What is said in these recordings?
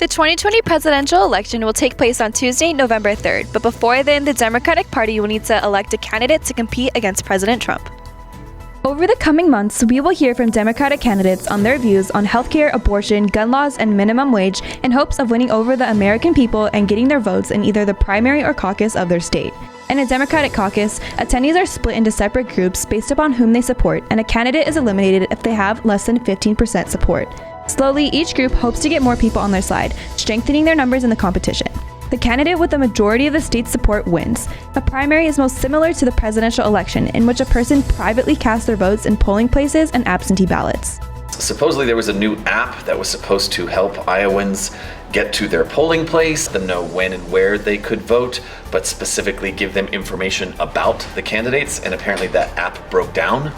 The 2020 presidential election will take place on Tuesday, November 3rd, but before then, the Democratic Party will need to elect a candidate to compete against President Trump. Over the coming months, we will hear from Democratic candidates on their views on healthcare, abortion, gun laws, and minimum wage in hopes of winning over the American people and getting their votes in either the primary or caucus of their state. In a Democratic caucus, attendees are split into separate groups based upon whom they support, and a candidate is eliminated if they have less than 15% support. Slowly, each group hopes to get more people on their side, strengthening their numbers in the competition. The candidate with the majority of the state's support wins. A primary is most similar to the presidential election, in which a person privately casts their votes in polling places and absentee ballots. Supposedly there was a new app that was supposed to help Iowans get to their polling place, to know when and where they could vote, but specifically give them information about the candidates, and apparently that app broke down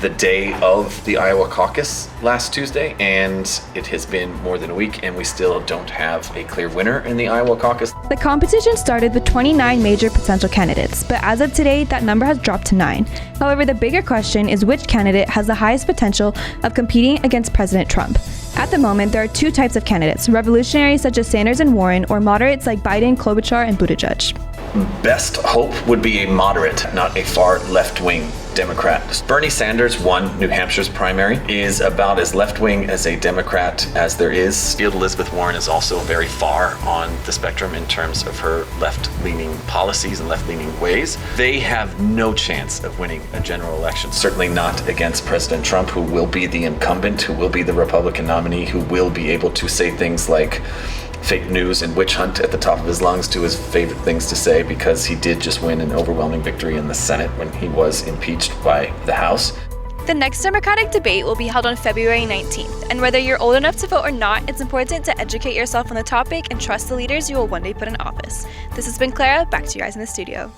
the day of the Iowa caucus last Tuesday, and it has been more than a week and we still don't have a clear winner in the Iowa caucus. The competition started with 29 major potential candidates, but as of today, that number has dropped to 9. However, the bigger question is which candidate has the highest potential of competing against President Trump. At the moment, there are 2 types of candidates, revolutionaries such as Sanders and Warren, or moderates like Biden, Klobuchar, and Buttigieg. Best hope would be a moderate, not a far left-wing Democrat. Bernie Sanders won New Hampshire's primary, is about as left-wing as a Democrat as there is. Elizabeth Warren is also very far on the spectrum in terms of her left-leaning policies and left-leaning ways. They have no chance of winning a general election, certainly not against President Trump, who will be the incumbent, who will be the Republican nominee, who will be able to say things like fake news and witch hunt at the top of his lungs to his favorite things to say, because he did just win an overwhelming victory in the Senate when he was impeached by the House. The next Democratic debate will be held on February 19th, and whether you're old enough to vote or not, it's important to educate yourself on the topic and trust the leaders you will one day put in office. This has been Clara, back to you guys in the studio.